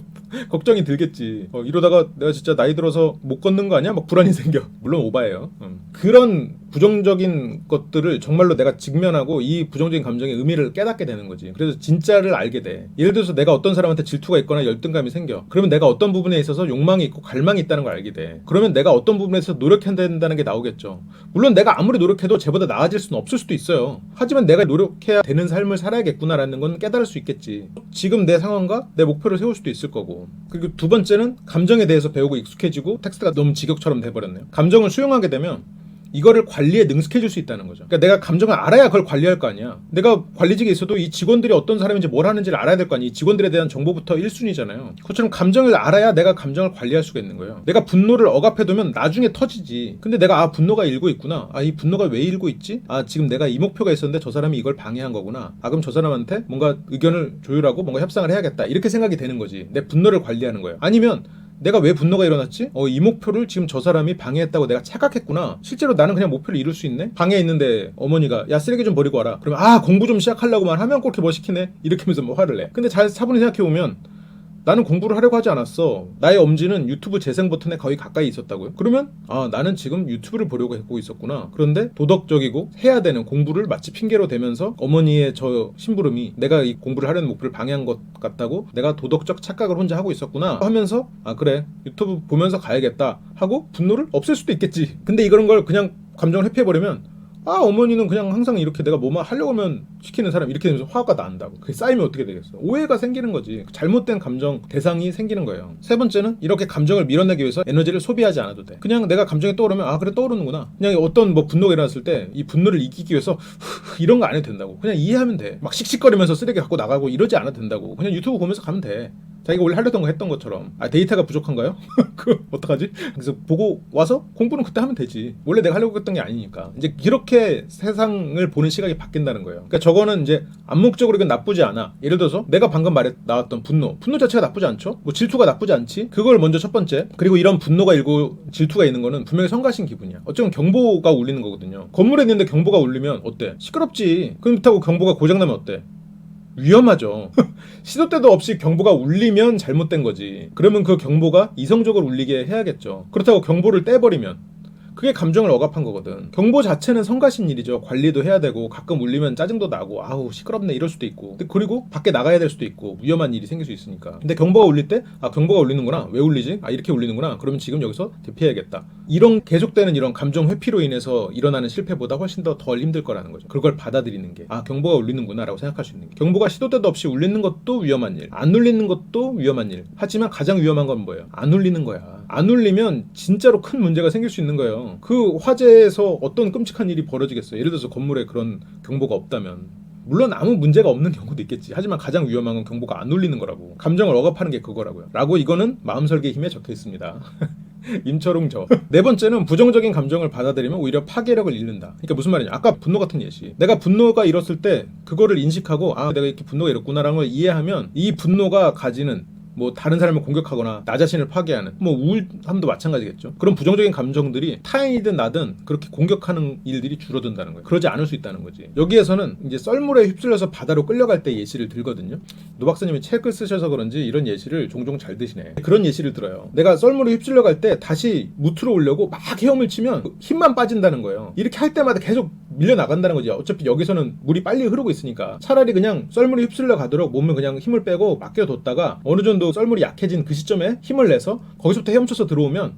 A: 걱정이 들겠지. 이러다가 내가 진짜 나이 들어서 못 걷는 거 아니야? 막 불안이 생겨. 물론 오바예요. 그런 부정적인 것들을 정말로 내가 직면하고 이 부정적인 감정의 의미를 깨닫게 되는 거지. 그래서 진짜를 알게 돼. 예를 들어서 내가 어떤 사람한테 질투가 있거나 열등감이 생겨. 그러면 내가 어떤 부분에 있어서 욕망이 있고 갈망이 있다는 걸 알게 돼. 그러면 내가 어떤 부분에서 노력해야 된다는 게 나오겠죠. 물론 내가 아무리 노력해도 쟤보다 나아질 수는 없을 수도 있어요. 하지만 내가 노력해야 되는 삶을 살아야겠구나라는 건 깨달을 수 있겠지. 지금 내 상황과 내 목표를 세울 수도 있을 거고. 그리고 두 번째는 감정에 대해서 배우고 익숙해지고, 텍스트가 너무 직역처럼 돼버렸네요. 감정을 수용하게 되면 이거를 관리에 능숙해질 수 있다는 거죠. 그러니까 내가 감정을 알아야 그걸 관리할 거 아니야. 내가 관리직에 있어도 이 직원들이 어떤 사람인지 뭘 하는지를 알아야 될 거 아니야. 이 직원들에 대한 정보부터 1순위잖아요. 그것처럼 감정을 알아야 내가 감정을 관리할 수가 있는 거예요. 내가 분노를 억압해두면 나중에 터지지. 근데 내가 분노가 일고 있구나. 이 분노가 왜 일고 있지? 지금 내가 이 목표가 있었는데 저 사람이 이걸 방해한 거구나. 그럼 저 사람한테 뭔가 의견을 조율하고 뭔가 협상을 해야겠다. 이렇게 생각이 되는 거지. 내 분노를 관리하는 거예요. 아니면 내가 왜 분노가 일어났지? 이 목표를 지금 저 사람이 방해했다고 내가 착각했구나. 실제로 나는 그냥 목표를 이룰 수 있네? 방해했는데 어머니가 야 쓰레기 좀 버리고 와라. 그러면 공부 좀 시작하려고만 하면 그렇게 뭐 시키네? 이렇게 하면서 뭐 화를 내. 근데 잘 차분히 생각해보면 나는 공부를 하려고 하지 않았어. 나의 엄지는 유튜브 재생 버튼에 거의 가까이 있었다고요? 그러면 나는 지금 유튜브를 보려고 하고 있었구나. 그런데 도덕적이고 해야 되는 공부를 마치 핑계로 대면서 어머니의 저 심부름이 내가 이 공부를 하려는 목표를 방해한 것 같다고 내가 도덕적 착각을 혼자 하고 있었구나 하면서 그래 유튜브 보면서 가야겠다 하고 분노를 없앨 수도 있겠지. 근데 이런 걸 그냥 감정을 회피해버리면 어머니는 그냥 항상 이렇게 내가 뭐만 하려고 하면 시키는 사람 이렇게 되면서 화가 난다고. 그게 쌓이면 어떻게 되겠어? 오해가 생기는 거지. 잘못된 감정 대상이 생기는 거예요. 세 번째는 이렇게 감정을 밀어내기 위해서 에너지를 소비하지 않아도 돼. 그냥 내가 감정이 떠오르면 그래 떠오르는구나. 그냥 어떤 분노가 일어났을 때 이 분노를 이기기 위해서 이런 거 안 해도 된다고. 그냥 이해하면 돼. 막 씩씩거리면서 쓰레기 갖고 나가고 이러지 않아도 된다고. 그냥 유튜브 보면서 가면 돼. 자기가 원래 하려던 거 했던 것처럼. 데이터가 부족한가요? 어떡하지? 그래서 보고 와서 공부는 그때 하면 되지. 원래 내가 하려고 했던 게 아니니까. 이제 이렇게 세상을 보는 시각이 바뀐다는 거예요. 그러니까 저거는 이제 암묵적으로 이건 나쁘지 않아. 예를 들어서 내가 방금 나왔던 분노 자체가 나쁘지 않죠? 뭐 질투가 나쁘지 않지? 그걸 먼저 첫 번째. 그리고 이런 분노가 일고 질투가 있는 거는 분명히 성가신 기분이야. 어쩌면 경보가 울리는 거거든요. 건물에 있는데 경보가 울리면 어때? 시끄럽지. 그렇다고 경보가 고장나면 어때? 위험하죠. 시도 때도 없이 경보가 울리면 잘못된 거지. 그러면 그 경보가 이성적으로 울리게 해야겠죠. 그렇다고 경보를 떼버리면 그게 감정을 억압한 거거든. 경보 자체는 성가신 일이죠. 관리도 해야 되고 가끔 울리면 짜증도 나고 시끄럽네 이럴 수도 있고. 그리고 밖에 나가야 될 수도 있고 위험한 일이 생길 수 있으니까. 근데 경보가 울릴 때 경보가 울리는구나. 왜 울리지? 이렇게 울리는구나. 그러면 지금 여기서 대피해야겠다. 이런 계속되는 이런 감정 회피로 인해서 일어나는 실패보다 훨씬 덜 힘들 거라는 거죠. 그걸 받아들이는 게 경보가 울리는구나 라고 생각할 수 있는 게. 경보가 시도 때도 없이 울리는 것도 위험한 일, 안 울리는 것도 위험한 일. 하지만 가장 위험한 건 뭐예요? 안 울리는 거야. 안 울리면 진짜로 큰 문제가 생길 수 있는 거예요. 그 화재에서 어떤 끔찍한 일이 벌어지겠어요. 예를 들어서 건물에 그런 경보가 없다면. 물론 아무 문제가 없는 경우도 있겠지. 하지만 가장 위험한 건 경보가 안 울리는 거라고. 감정을 억압하는 게 그거라고요. 라고 이거는 마음설계의 힘에 적혀 있습니다. 임철웅 저. 네 번째는 부정적인 감정을 받아들이면 오히려 파괴력을 잃는다. 그러니까 무슨 말이냐? 아까 분노 같은 예시. 내가 분노가 일었을 때 그거를 인식하고 내가 이렇게 분노가 일었구나라는 걸 이해하면 이 분노가 가지는 다른 사람을 공격하거나 나 자신을 파괴하는 우울함도 마찬가지겠죠. 그런 부정적인 감정들이 타인이든 나든 그렇게 공격하는 일들이 줄어든다는 거예요. 그러지 않을 수 있다는 거지. 여기에서는 이제 썰물에 휩쓸려서 바다로 끌려갈 때 예시를 들거든요. 노 박사님이 책을 쓰셔서 그런지 이런 예시를 종종 잘 드시네. 그런 예시를 들어요. 내가 썰물에 휩쓸려갈 때 다시 무트로 오려고 막 헤엄을 치면 힘만 빠진다는 거예요. 이렇게 할 때마다 계속 밀려나간다는 거지. 어차피 여기서는 물이 빨리 흐르고 있으니까 차라리 그냥 썰물에 휩쓸려 가도록 몸을 그냥 힘을 빼고 맡겨뒀다가 어느 정도 썰물이 약해진 그 시점에 힘을 내서 거기서부터 헤엄쳐서 들어오면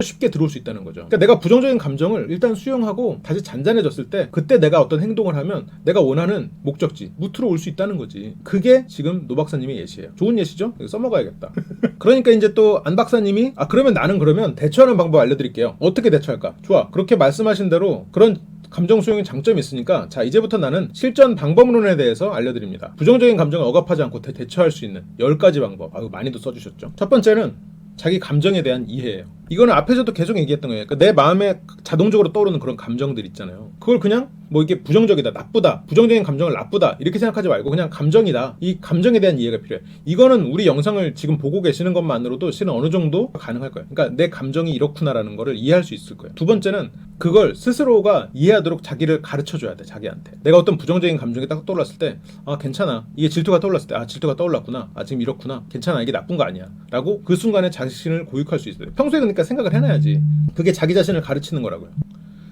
A: 쉽게 들어올 수 있다는 거죠. 그러니까 내가 부정적인 감정을 일단 수용하고 다시 잔잔해졌을 때 그때 내가 어떤 행동을 하면 내가 원하는 목적지 무트로 올 수 있다는 거지. 그게 지금 노 박사님의 예시예요. 좋은 예시죠? 써먹어야겠다. 그러니까 이제 또 안 박사님이 그러면 나는 대처하는 방법 알려드릴게요. 어떻게 대처할까? 좋아. 그렇게 말씀하신 대로 그런 감정 수용의 장점이 있으니까 자 이제부터 나는 실전 방법론에 대해서 알려드립니다. 부정적인 감정을 억압하지 않고 대처할 수 있는 10가지 방법. 많이도 써주셨죠. 첫 번째는 자기 감정에 대한 이해예요. 이거는 앞에서도 계속 얘기했던 거예요. 그러니까 내 마음에 자동적으로 떠오르는 그런 감정들 있잖아요. 그걸 그냥 이게 부정적이다, 나쁘다, 부정적인 감정을 나쁘다 이렇게 생각하지 말고 그냥 감정이다. 이 감정에 대한 이해가 필요해. 이거는 우리 영상을 지금 보고 계시는 것만으로도 실은 어느 정도 가능할 거예요. 그러니까 내 감정이 이렇구나라는 거를 이해할 수 있을 거예요. 두 번째는 그걸 스스로가 이해하도록 자기를 가르쳐줘야 돼. 자기한테. 내가 어떤 부정적인 감정이 딱 떠올랐을 때 괜찮아. 이게 질투가 떠올랐을 때 질투가 떠올랐구나. 지금 이렇구나. 괜찮아. 이게 나쁜 거 아니야. 라고 그 순간에 자신을 고육할 수 있어요. 평소에 그러니까 생각을 해놔야지. 그게 자기 자신을 가르치는 거라고요.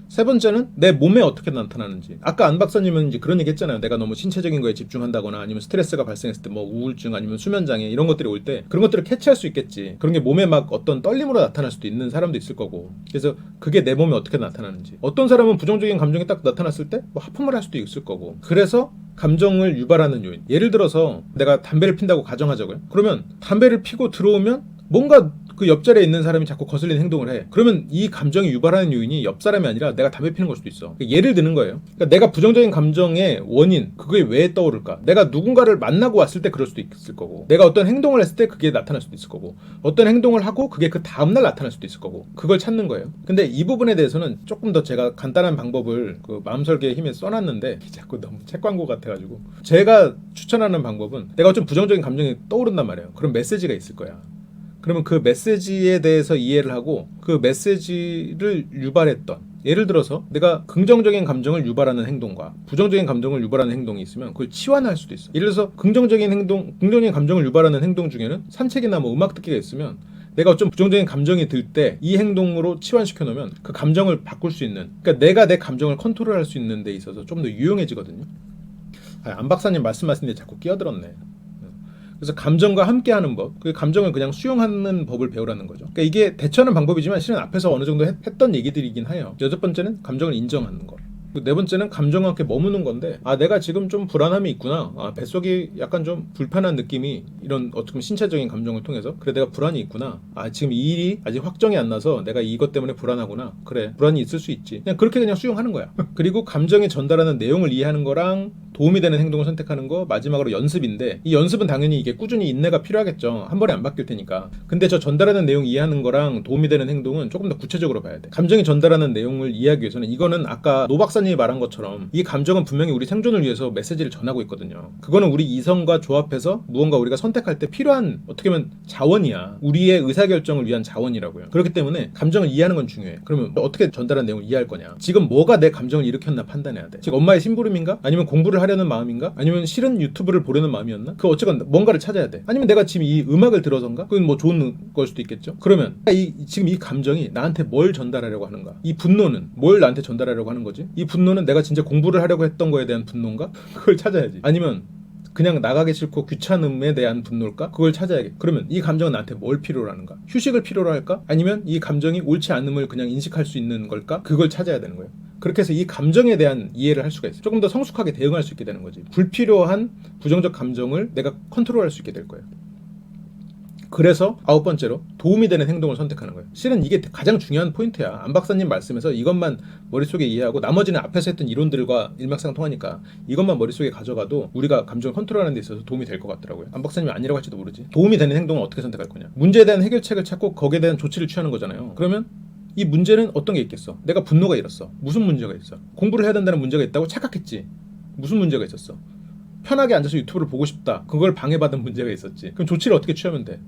A: 세 번째는 내 몸에 어떻게 나타나는지. 아까 안 박사님은 이제 그런 얘기 했잖아요. 내가 너무 신체적인 거에 집중한다거나 아니면 스트레스가 발생했을 때 우울증 아니면 수면장애 이런 것들이 올 때 그런 것들을 캐치할 수 있겠지. 그런 게 몸에 막 어떤 떨림으로 나타날 수도 있는 사람도 있을 거고. 그래서 그게 내 몸에 어떻게 나타나는지. 어떤 사람은 부정적인 감정이 딱 나타났을 때 하품을 할 수도 있을 거고. 그래서 감정을 유발하는 요인. 예를 들어서 내가 담배를 핀다고 가정하자고요. 그러면 담배를 피고 들어오면 뭔가 그 옆자리에 있는 사람이 자꾸 거슬리는 행동을 해. 그러면 이 감정이 유발하는 요인이 옆 사람이 아니라 내가 담배 피는 걸 수도 있어. 예를 드는 거예요. 그러니까 내가 부정적인 감정의 원인, 그게 왜 떠오를까? 내가 누군가를 만나고 왔을 때 그럴 수도 있을 거고, 내가 어떤 행동을 했을 때 그게 나타날 수도 있을 거고, 어떤 행동을 하고 그게 그 다음날 나타날 수도 있을 거고, 그걸 찾는 거예요. 근데 이 부분에 대해서는 조금 더 제가 간단한 방법을 그 마음설계의 힘에 써놨는데 자꾸 너무 책 광고 같아가지고, 제가 추천하는 방법은 내가 좀 부정적인 감정이 떠오른단 말이에요. 그럼 메시지가 있을 거야. 그러면 그 메시지에 대해서 이해를 하고 그 메시지를 유발했던 예를 들어서 내가 긍정적인 감정을 유발하는 행동과 부정적인 감정을 유발하는 행동이 있으면 그걸 치환할 수도 있어. 예를 들어서 긍정적인 감정을 유발하는 행동 중에는 산책이나 뭐 음악 듣기가 있으면 내가 좀 부정적인 감정이 들 때 이 행동으로 치환시켜 놓으면 그 감정을 바꿀 수 있는, 그러니까 내가 내 감정을 컨트롤할 수 있는 데 있어서 좀 더 유용해지거든요. 안 박사님 말씀하시는데 자꾸 끼어들었네. 그래서 감정과 함께하는 법, 그 감정을 그냥 수용하는 법을 배우라는 거죠. 그러니까 이게 대처하는 방법이지만 실은 앞에서 어느 정도 했던 얘기들이긴 해요. 여섯 번째는 감정을 인정하는 거. 네 번째는 감정과 함께 머무는 건데, 내가 지금 좀 불안함이 있구나, 뱃속이 약간 좀 불편한 느낌이, 이런 어떻게 신체적인 감정을 통해서 그래 내가 불안이 있구나, 지금 이 일이 아직 확정이 안 나서 내가 이것 때문에 불안하구나, 그래 불안이 있을 수 있지, 그냥 그렇게 그냥 수용하는 거야. 그리고 감정이 전달하는 내용을 이해하는 거랑 도움이 되는 행동을 선택하는 거, 마지막으로 연습인데, 이 연습은 당연히 이게 꾸준히 인내가 필요하겠죠. 한 번에 안 바뀔 테니까. 근데 저 전달하는 내용 이해하는 거랑 도움이 되는 행동은 조금 더 구체적으로 봐야 돼. 감정이 전달하는 내용을 이해하기 위해서는, 이거는 아까 노 박사님이 말한 것처럼 이 감정은 분명히 우리 생존을 위해서 메시지를 전하고 있거든요. 그거는 우리 이성과 조합해서 무언가 우리가 선택할 때 필요한, 어떻게 보면 자원이야. 우리의 의사결정을 위한 자원이라고요. 그렇기 때문에 감정을 이해하는 건 중요해. 그러면 어떻게 전달하는 내용을 이해할 거냐, 지금 뭐가 내 감정을 일으켰나 판단해야 돼. 즉 엄마의 심부름인가, 아니면 공부를 하려는 마음인가, 아니면 싫은 유튜브를 보려는 마음이었나, 그 어쨌건 뭔가를 찾아야 돼. 아니면 내가 지금 이 음악을 들어서인가, 그건 뭐 좋은 걸 수도 있겠죠. 그러면 지금 이 감정이 나한테 뭘 전달하려고 하는가, 이 분노는 뭘 나한테 전달하려고 하는 거지, 이 분노는 내가 진짜 공부를 하려고 했던 거에 대한 분노인가, 그걸 찾아야지. 아니면 그냥 나가기 싫고 귀찮음에 대한 분노일까, 그걸 찾아야겠. 그러면 이 감정은 나한테 뭘 필요로 하는가, 휴식을 필요로 할까, 아니면 이 감정이 옳지 않음을 그냥 인식할 수 있는 걸까, 그걸 찾아야 되는 거예요. 그렇게 해서 이 감정에 대한 이해를 할 수가 있어요. 조금 더 성숙하게 대응할 수 있게 되는 거지. 불필요한 부정적 감정을 내가 컨트롤할 수 있게 될 거예요. 그래서 9번째로 도움이 되는 행동을 선택하는 거예요. 실은 이게 가장 중요한 포인트야. 안 박사님 말씀에서 이것만 머릿속에 이해하고 나머지는 앞에서 했던 이론들과 일맥상통하니까 이것만 머릿속에 가져가도 우리가 감정을 컨트롤하는 데 있어서 도움이 될 것 같더라고요. 안 박사님이 아니라고 할지도 모르지. 도움이 되는 행동을 어떻게 선택할 거냐, 문제에 대한 해결책을 찾고 거기에 대한 조치를 취하는 거잖아요. 그러면 이 문제는 어떤 게 있겠어? 내가 분노가 일었어. 무슨 문제가 있어? 공부를 해야 된다는 문제가 있다고 착각했지. 무슨 문제가 있었어? 편하게 앉아서 유튜브를 보고 싶다. 그걸 방해받은 문제가 있었지. 그럼 조치를 어떻게 취하면 돼?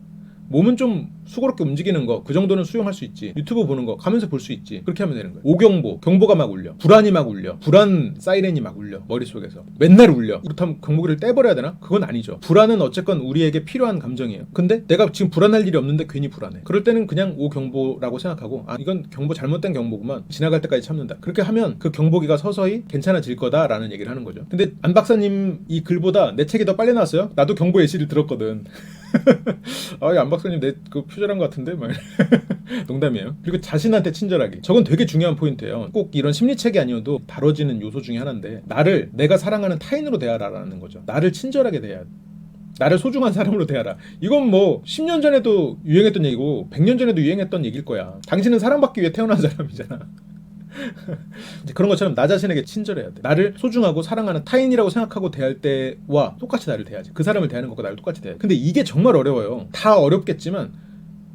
A: 몸은 좀 수고롭게 움직이는 거, 그 정도는 수용할 수 있지. 유튜브 보는 거 가면서 볼 수 있지. 그렇게 하면 되는 거야. 오경보, 경보가 막 울려, 불안이 막 울려, 불안 사이렌이 막 울려, 머릿속에서 맨날 울려. 그렇다면 경보기를 떼버려야 되나? 그건 아니죠. 불안은 어쨌건 우리에게 필요한 감정이에요. 근데 내가 지금 불안할 일이 없는데 괜히 불안해. 그럴 때는 그냥 오경보라고 생각하고, 이건 경보, 잘못된 경보구만, 지나갈 때까지 참는다. 그렇게 하면 그 경보기가 서서히 괜찮아질 거다라는 얘기를 하는 거죠. 근데 안 박사님 이 글보다 내 책이 더 빨리 나왔어요. 나도 경보 예시를 들었거든. 안 박사님 내 그 표절한 것 같은데 말. 농담이에요. 그리고 자신한테 친절하게, 저건 되게 중요한 포인트예요. 꼭 이런 심리책이 아니어도 다뤄지는 요소 중에 하나인데, 내가 사랑하는 타인으로 대하라라는 거죠. 나를 친절하게 대해야 돼. 나를 소중한 사람으로 대하라. 이건 뭐 10년 전에도 유행했던 얘기고 100년 전에도 유행했던 얘기일 거야. 당신은 사랑받기 위해 태어난 사람이잖아. 그런 것처럼 나 자신에게 친절해야 돼. 나를 소중하고 사랑하는 타인이라고 생각하고 대할 때와 똑같이 나를 대하지. 그 사람을 대하는 것과 나를 똑같이 대하지. 근데 이게 정말 어려워요. 다 어렵겠지만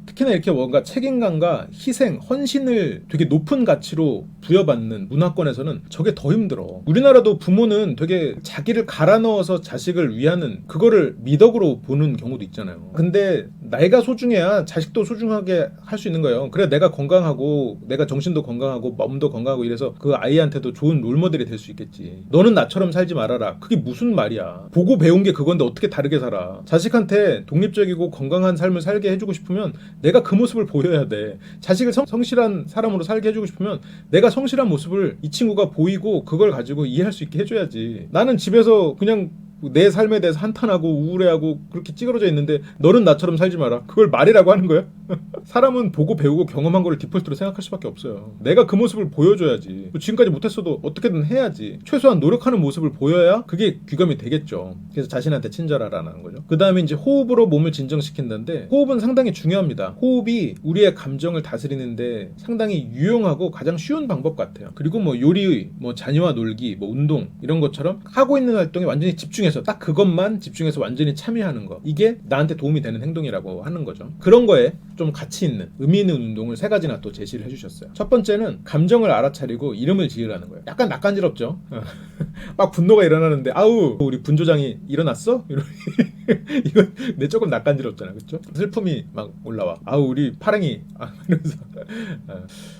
A: 특히나 이렇게 뭔가 책임감과 희생, 헌신을 되게 높은 가치로 부여받는 문화권에서는 저게 더 힘들어. 우리나라도 부모는 되게 자기를 갈아 넣어서 자식을 위하는, 그거를 미덕으로 보는 경우도 있잖아요. 근데 내가 소중해야 자식도 소중하게 할 수 있는 거예요. 그래 내가 건강하고, 내가 정신도 건강하고 마음도 건강하고 이래서 그 아이한테도 좋은 롤모델이 될 수 있겠지. 너는 나처럼 살지 말아라. 그게 무슨 말이야. 보고 배운 게 그건데 어떻게 다르게 살아. 자식한테 독립적이고 건강한 삶을 살게 해주고 싶으면 내가 그 모습을 보여야 돼. 자식을 성실한 사람으로 살게 해주고 싶으면 내가 성실한 모습을 이 친구가 보이고 그걸 가지고 이해할 수 있게 해줘야지. 나는 집에서 그냥 내 삶에 대해서 한탄하고 우울해하고 그렇게 찌그러져 있는데 너는 나처럼 살지 마라, 그걸 말이라고 하는 거야? 사람은 보고 배우고 경험한 거를 디폴트로 생각할 수밖에 없어요. 내가 그 모습을 보여줘야지. 지금까지 못했어도 어떻게든 해야지. 최소한 노력하는 모습을 보여야 그게 귀감이 되겠죠. 그래서 자신한테 친절하라는 거죠. 그 다음에 이제 호흡으로 몸을 진정시킨다는데, 호흡은 상당히 중요합니다. 호흡이 우리의 감정을 다스리는데 상당히 유용하고 가장 쉬운 방법 같아요. 그리고 뭐 요리, 뭐 자녀와 놀기, 뭐 운동 이런 것처럼 하고 있는 활동에 완전히 집중해서 집중해서 딱 그것만 집중해서 완전히 참여하는 거, 이게 나한테 도움이 되는 행동이라고 하는 거죠. 그런 거에 좀 가치 있는 의미 있는 운동을 3가지나 또 제시를 해주셨어요. 첫 번째는 감정을 알아차리고 이름을 지으라는 거예요. 약간 낯간지럽죠. 막 분노가 일어나는데 아우 우리 분조장이 일어났어? 이건 내 조금 낯간지럽잖아, 그렇죠? 슬픔이 막 올라와. 아우 우리 파랭이 이러면서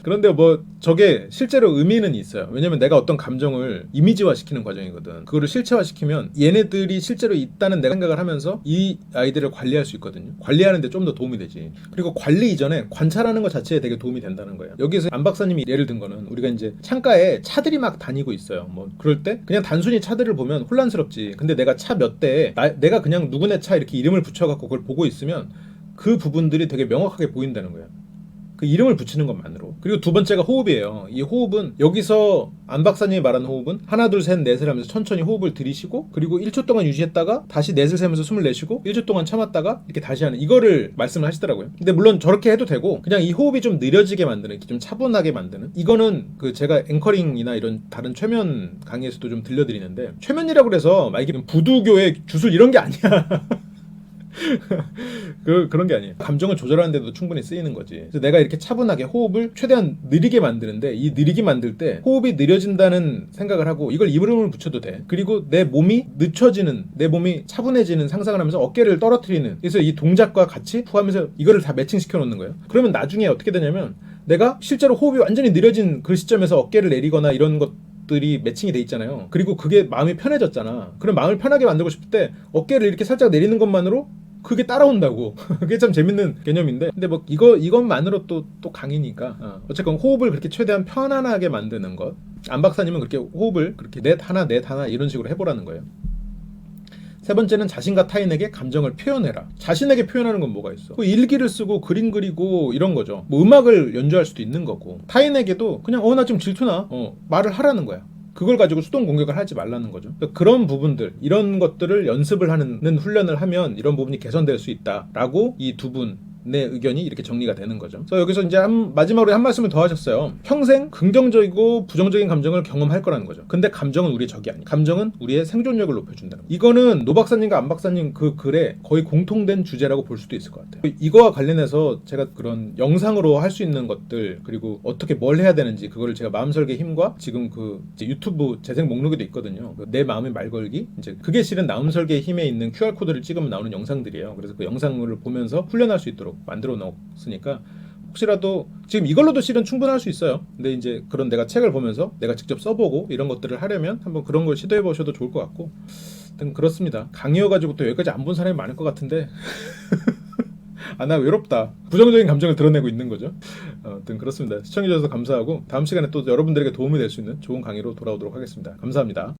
A: 그런데 뭐 저게 실제로 의미는 있어요. 왜냐면 내가 어떤 감정을 이미지화 시키는 과정이거든. 그거를 실체화시키면 얘네들이 실제로 있다는 내가 생각을 하면서 이 아이들을 관리할 수 있거든요. 관리하는 데 좀 더 도움이 되지. 그리고 관리 이전에 관찰하는 것 자체에 되게 도움이 된다는 거예요. 여기서 안 박사님이 예를 든 거는 우리가 이제 창가에 차들이 막 다니고 있어요. 뭐 그럴 때 그냥 단순히 차들을 보면 혼란스럽지. 근데 내가 차 몇 대에 내가 그냥 누구네 차 이렇게 이름을 붙여갖고 그걸 보고 있으면 그 부분들이 되게 명확하게 보인다는 거예요. 그 이름을 붙이는 것만으로. 그리고 두 번째가 호흡이에요. 이 호흡은 여기서 안 박사님이 말하는 호흡은 하나 둘 셋 넷을 하면서 천천히 호흡을 들이쉬고 그리고 1초 동안 유지했다가 다시 넷을 세면서 숨을 내쉬고 1초 동안 참았다가 이렇게 다시 하는, 이거를 말씀을 하시더라고요. 근데 물론 저렇게 해도 되고 그냥 이 호흡이 좀 느려지게 만드는, 좀 차분하게 만드는, 이거는 그 제가 앵커링이나 이런 다른 최면 강의에서도 좀 들려드리는데, 최면이라고 그래서 막 이게 부두교의 주술 이런 게 아니야. 그런 게 아니에요. 감정을 조절하는 데도 충분히 쓰이는 거지. 그래서 내가 이렇게 차분하게 호흡을 최대한 느리게 만드는데, 이 느리게 만들 때 호흡이 느려진다는 생각을 하고 이걸 이름을 붙여도 돼. 그리고 내 몸이 늦춰지는, 내 몸이 차분해지는 상상을 하면서 어깨를 떨어뜨리는, 그래서 이 동작과 같이 하면서 이거를 다 매칭시켜 놓는 거예요. 그러면 나중에 어떻게 되냐면 내가 실제로 호흡이 완전히 느려진 그 시점에서 어깨를 내리거나 이런 것들이 매칭이 돼 있잖아요. 그리고 그게 마음이 편해졌잖아. 그럼 마음을 편하게 만들고 싶을 때 어깨를 이렇게 살짝 내리는 것만으로 그게 따라온다고. 그게 참 재밌는 개념인데, 근데 뭐 이것만으로 또 강의니까 어쨌건 호흡을 그렇게 최대한 편안하게 만드는 것. 안 박사님은 그렇게 호흡을 그렇게 넷 하나 이런 식으로 해보라는 거예요. 세 번째는 자신과 타인에게 감정을 표현해라. 자신에게 표현하는 건 뭐가 있어? 그 일기를 쓰고 그림 그리고 이런 거죠. 뭐 음악을 연주할 수도 있는 거고, 타인에게도 그냥 나 좀 질투나 말을 하라는 거야. 그걸 가지고 수동 공격을 하지 말라는 거죠. 그런 부분들, 이런 것들을 연습을 하는 훈련을 하면 이런 부분이 개선될 수 있다라고 이 두 분의 의견이 이렇게 정리가 되는 거죠. 그래서 여기서 이제 마지막으로 한 말씀을 더 하셨어요. 평생 긍정적이고 부정적인 감정을 경험할 거라는 거죠. 근데 감정은 우리의 적이 아니에요. 감정은 우리의 생존력을 높여준다는 거예요. 이거는 노 박사님과 안 박사님 그 글에 거의 공통된 주제라고 볼 수도 있을 것 같아요. 이거와 관련해서 제가 그런 영상으로 할 수 있는 것들, 그리고 어떻게 뭘 해야 되는지, 그거를 제가 마음설계 힘과 지금 그 이제 유튜브 재생 목록에도 있거든요. 내 마음의 말 걸기, 이제 그게 실은 마음설계 힘에 있는 QR코드를 찍으면 나오는 영상들이에요. 그래서 그 영상을 보면서 훈련할 수 있도록 만들어 놓았으니까 혹시라도 지금 이걸로도 실은 충분할 수 있어요. 근데 이제 그런 내가 책을 보면서 내가 직접 써보고 이런 것들을 하려면 한번 그런 걸 시도해 보셔도 좋을 것 같고, 하여튼 그렇습니다. 강의여가지고 또 여기까지 안 본 사람이 많을 것 같은데 나 외롭다. 부정적인 감정을 드러내고 있는 거죠. 아무튼 그렇습니다. 시청해주셔서 감사하고 다음 시간에 또 여러분들에게 도움이 될 수 있는 좋은 강의로 돌아오도록 하겠습니다. 감사합니다.